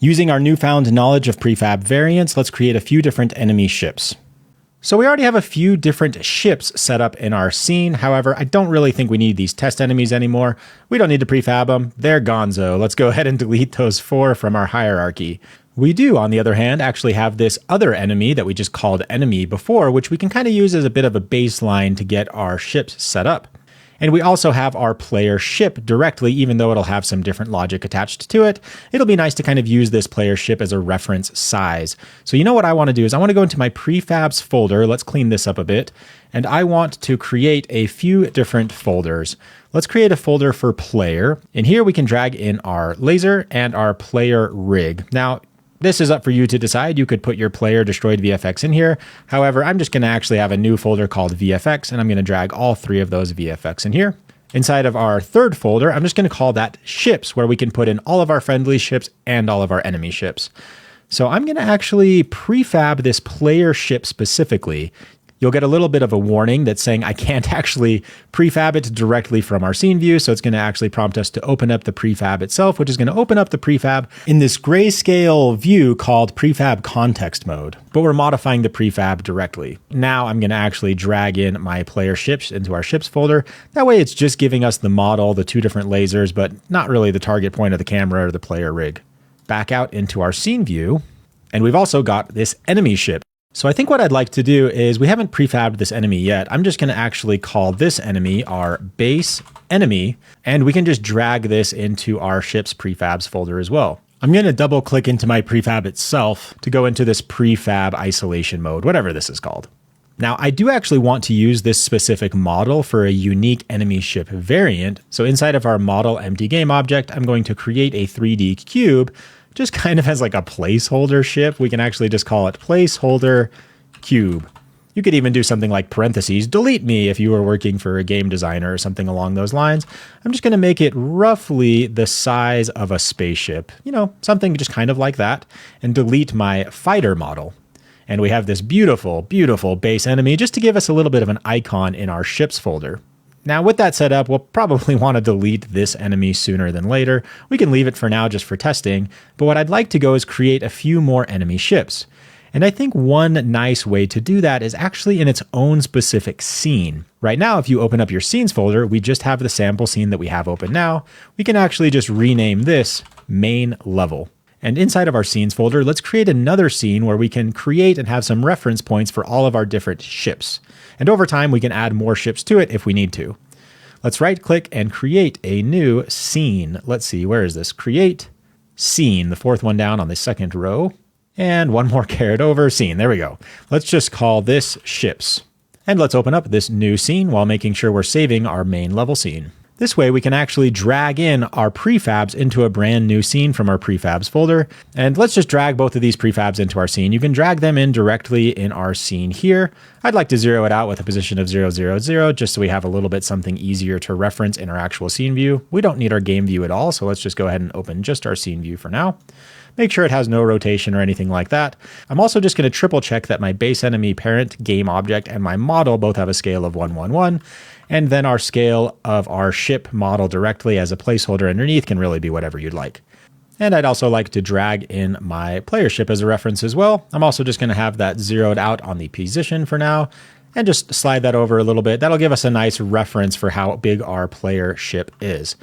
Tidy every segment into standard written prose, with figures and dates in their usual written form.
Using our newfound knowledge of prefab variants, let's create a few different enemy ships. So we already have a few different ships set up in our scene. However, I don't really think we need these test enemies anymore. We don't need to prefab them. They're gonzo. Let's go ahead and delete those 4 from our hierarchy. We do, on the other hand, actually have this other enemy that we just called enemy before, which we can kind of use as a bit of a baseline to get our ships set up. And we also have our player ship directly, even though it'll have some different logic attached to it. It'll be nice to kind of use this player ship as a reference size. So you know what I want to do is I want to go into my prefabs folder. Let's clean this up a bit. And I want to create a few different folders. Let's create a folder for player. In here, we can drag in our laser and our player rig. Now, this is up for you to decide. You could put your player destroyed VFX in here. However, I'm just going to actually have a new folder called VFX, and I'm going to drag all 3 of those VFX in here. Inside of our third folder, I'm just going to call that ships, where we can put in all of our friendly ships and all of our enemy ships. So I'm going to actually prefab this player ship specifically. You'll get a little bit of a warning that's saying I can't actually prefab it directly from our scene view. So it's going to actually prompt us to open up the prefab itself, which is going to open up the prefab in this grayscale view called prefab context mode. But we're modifying the prefab directly. Now I'm going to actually drag in my player ships into our ships folder. That way it's just giving us the model, the 2 different lasers, but not really the target point of the camera or the player rig. Back out into our scene view. And we've also got this enemy ship. So I think what I'd like to do is we haven't prefabbed this enemy yet. I'm just going to actually call this enemy our base enemy, and we can just drag this into our ships prefabs folder as well. I'm going to double click into my prefab itself to go into this prefab isolation mode, whatever this is called. Now, I do actually want to use this specific model for a unique enemy ship variant. So inside of our model empty game object, I'm going to create a 3D cube just kind of as like a placeholder ship. We can actually just call it placeholder cube. You could even do something like parentheses, delete me if you were working for a game designer or something along those lines. I'm just going to make it roughly the size of a spaceship, you know, something just kind of like that, and delete my fighter model. And we have this beautiful, beautiful base enemy just to give us a little bit of an icon in our ships folder. Now, with that set up, we'll probably want to delete this enemy sooner than later. We can leave it for now just for testing, but what I'd like to go is create a few more enemy ships. And I think one nice way to do that is actually in its own specific scene. Right now, if you open up your scenes folder, we just have the sample scene that we have open now. We can actually just rename this main level. And inside of our scenes folder, let's create another scene where we can create and have some reference points for all of our different ships. And over time, we can add more ships to it if we need to. Let's right click and create a new scene. Let's see, where is this? Create scene, the 4th one down on the 2nd row. And one more carried over, scene. There we go. Let's just call this ships. And let's open up this new scene while making sure we're saving our main level scene. This way we can actually drag in our prefabs into a brand new scene from our prefabs folder. And let's just drag both of these prefabs into our scene. You can drag them in directly in our scene here. I'd like to zero it out with a position of 0, 0, 0, just so we have a little bit something easier to reference in our actual scene view. We don't need our game view at all, so let's just go ahead and open just our scene view for now. Make sure it has no rotation or anything like that. I'm also just going to triple check that my base enemy parent game object and my model both have a scale of 1, 1, 1. And then our scale of our ship model directly as a placeholder underneath can really be whatever you'd like. And I'd also like to drag in my player ship as a reference as well. I'm also just going to have that zeroed out on the position for now and just slide that over a little bit. That'll give us a nice reference for how big our player ship is.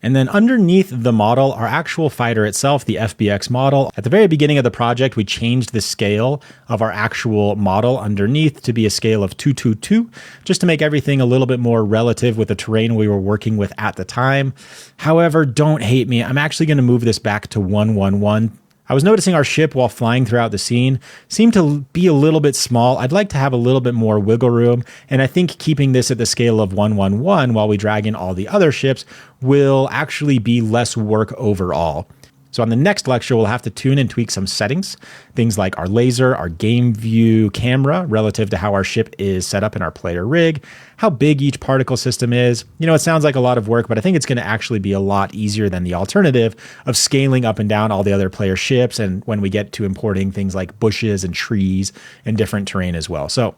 And then underneath the model, our actual fighter itself, the FBX model, at the very beginning of the project, we changed the scale of our actual model underneath to be a scale of 222, just to make everything a little bit more relative with the terrain we were working with at the time. However, don't hate me. I'm actually going to move this back to 111. I was noticing our ship while flying throughout the scene seemed to be a little bit small. I'd like to have a little bit more wiggle room, and I think keeping this at the scale of 111 while we drag in all the other ships will actually be less work overall. So on the next lecture, we'll have to tune and tweak some settings, things like our laser, our game view camera relative to how our ship is set up in our player rig, how big each particle system is. You know, it sounds like a lot of work, but I think it's going to actually be a lot easier than the alternative of scaling up and down all the other player ships, and when we get to importing things like bushes and trees and different terrain as well. So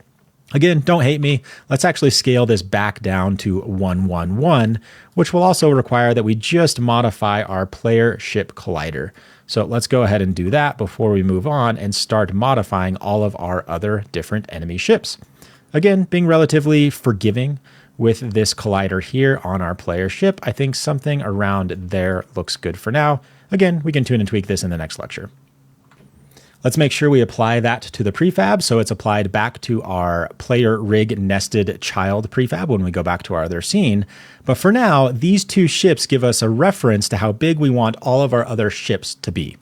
Again, don't hate me. Let's actually scale this back down to 1, 1, 1, which will also require that we just modify our player ship collider. So let's go ahead and do that before we move on and start modifying all of our other different enemy ships. Again, being relatively forgiving with this collider here on our player ship. I think something around there looks good for now. Again, we can tune and tweak this in the next lecture. Let's make sure we apply that to the prefab so it's applied back to our player rig nested child prefab when we go back to our other scene. But for now, these two ships give us a reference to how big we want all of our other ships to be,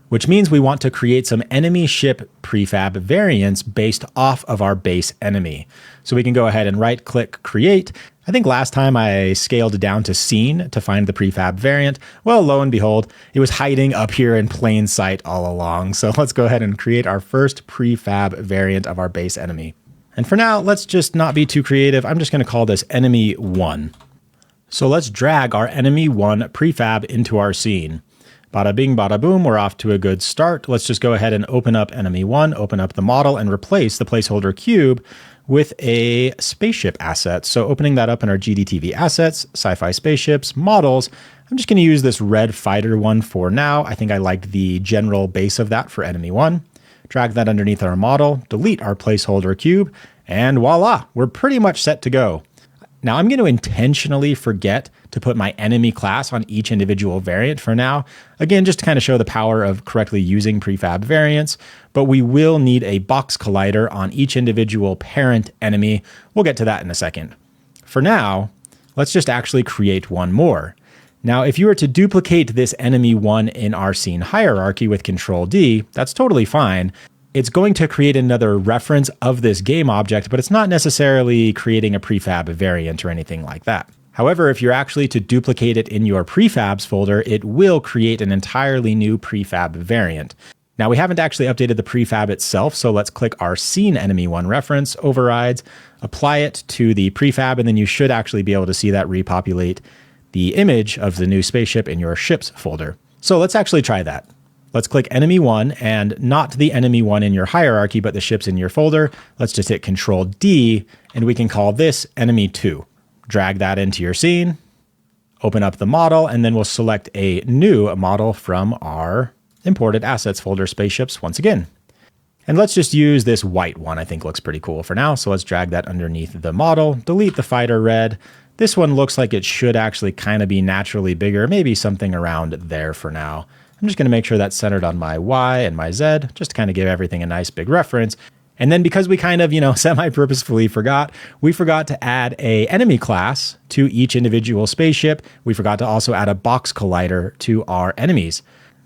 which means we want to create some enemy ship prefab variants based off of our base enemy. So we can go ahead and right click create. I think last time I scaled down to scene to find the prefab variant. Well, lo and behold, it was hiding up here in plain sight all along. So let's go ahead and create our first prefab variant of our base enemy. And for now, let's just not be too creative. I'm just going to call this enemy 1. So let's drag our enemy 1 prefab into our scene. Bada bing, bada boom, we're off to a good start. Let's just go ahead and open up enemy 1, open up the model, and replace the placeholder cube with a spaceship asset. So opening that up in our GDTV assets, sci-fi spaceships, models, I'm just going to use this red fighter one for now. I think I liked the general base of that for enemy 1. Drag that underneath our model, delete our placeholder cube, and voila, we're pretty much set to go. Now I'm going to intentionally forget to put my enemy class on each individual variant for now. Again, just to kind of show the power of correctly using prefab variants, but we will need a box collider on each individual parent enemy. We'll get to that in a second. For now, let's just actually create one more. Now, if you were to duplicate this enemy 1 in our scene hierarchy with Control D, that's totally fine. It's going to create another reference of this game object, but it's not necessarily creating a prefab variant or anything like that. However, if you're actually to duplicate it in your prefabs folder, it will create an entirely new prefab variant. Now, we haven't actually updated the prefab itself, so let's click our scene enemy 1 reference, overrides, apply it to the prefab, and then you should actually be able to see that repopulate the image of the new spaceship in your ships folder. So let's actually try that. Let's click enemy 1 and not the enemy 1 in your hierarchy, but the ships in your folder. Let's just hit Control D and we can call this enemy 2. Drag that into your scene, open up the model, and then we'll select a new model from our imported assets folder spaceships once again. And let's just use this white one. I think looks pretty cool for now. So let's drag that underneath the model, delete the fighter red. This one looks like it should actually kind of be naturally bigger, maybe something around there for now. I'm just going to make sure that's centered on my Y and my Z, just to kind of give everything a nice big reference. And then because we kind of, semi-purposefully forgot, we forgot to add a enemy class to each individual spaceship. We forgot to also add a box collider to our enemies.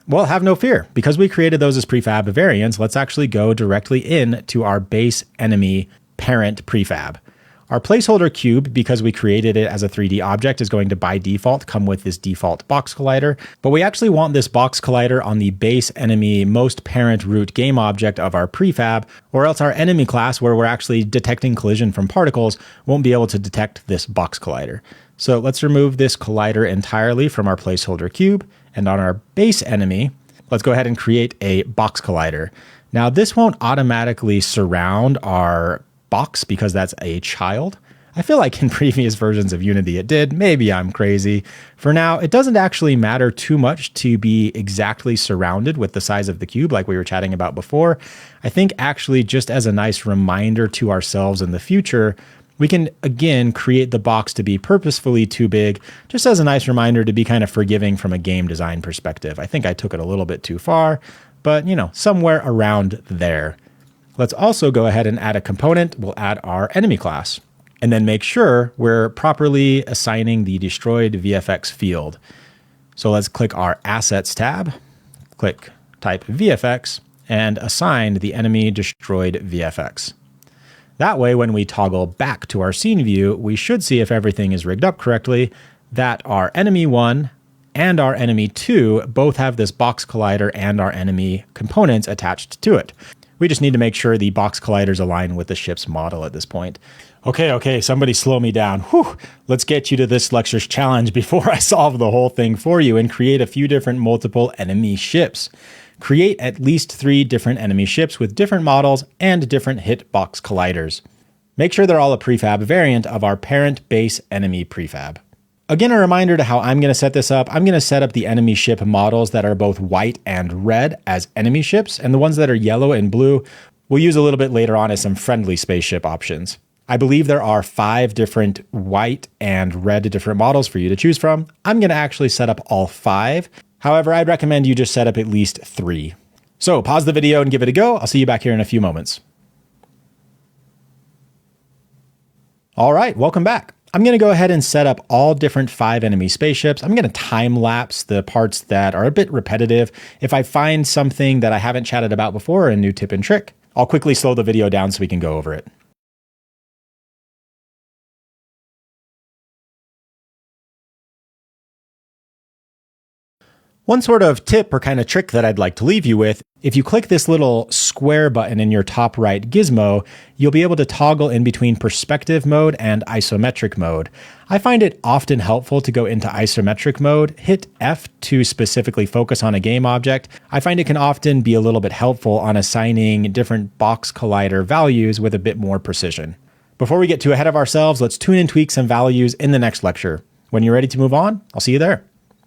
Well, have no fear. Because we created those as prefab variants, let's actually go directly in to our base enemy parent prefab. Our placeholder cube, because we created it as a 3D object, is going to by default come with this default box collider, but we actually want this box collider on the base enemy most parent root game object of our prefab, or else our enemy class, where we're actually detecting collision from particles, won't be able to detect this box collider. So let's remove this collider entirely from our placeholder cube, and on our base enemy, let's go ahead and create a box collider. Now this won't automatically surround our box because that's a child. I feel like in previous versions of Unity it did. Maybe I'm crazy. For now, it doesn't actually matter too much to be exactly surrounded with the size of the cube like we were chatting about before. I think actually just as a nice reminder to ourselves in the future, we can again create the box to be purposefully too big, just as a nice reminder to be kind of forgiving from a game design perspective. I think I took it a little bit too far, but somewhere around there. Let's also go ahead and add a component. We'll add our enemy class and then make sure we're properly assigning the destroyed VFX field. So let's click our assets tab, type VFX and assign the enemy destroyed VFX. That way, when we toggle back to our scene view, we should see if everything is rigged up correctly that our enemy 1 and our enemy 2 both have this box collider and our enemy components attached to it. We just need to make sure the box colliders align with the ship's model at this point. Okay, somebody slow me down. Whew. Let's get you to this lecture's challenge before I solve the whole thing for you and create a few different multiple enemy ships. Create at least 3 different enemy ships with different models and different hit box colliders. Make sure they're all a prefab variant of our parent base enemy prefab. Again, a reminder to how I'm going to set this up. I'm going to set up the enemy ship models that are both white and red as enemy ships, and the ones that are yellow and blue we'll use a little bit later on as some friendly spaceship options. I believe there are 5 different white and red different models for you to choose from. I'm going to actually set up all 5. However, I'd recommend you just set up at least 3. So pause the video and give it a go. I'll see you back here in a few moments. All right, welcome back. I'm going to go ahead and set up all different 5 enemy spaceships. I'm going to time lapse the parts that are a bit repetitive. If I find something that I haven't chatted about before, a new tip and trick, I'll quickly slow the video down so we can go over it. One sort of tip or kind of trick that I'd like to leave you with, if you click this little square button in your top right gizmo, you'll be able to toggle in between perspective mode and isometric mode. I find it often helpful to go into isometric mode, hit F to specifically focus on a game object. I find it can often be a little bit helpful on assigning different box collider values with a bit more precision. Before we get too ahead of ourselves, let's tune and tweak some values in the next lecture. When you're ready to move on, I'll see you there.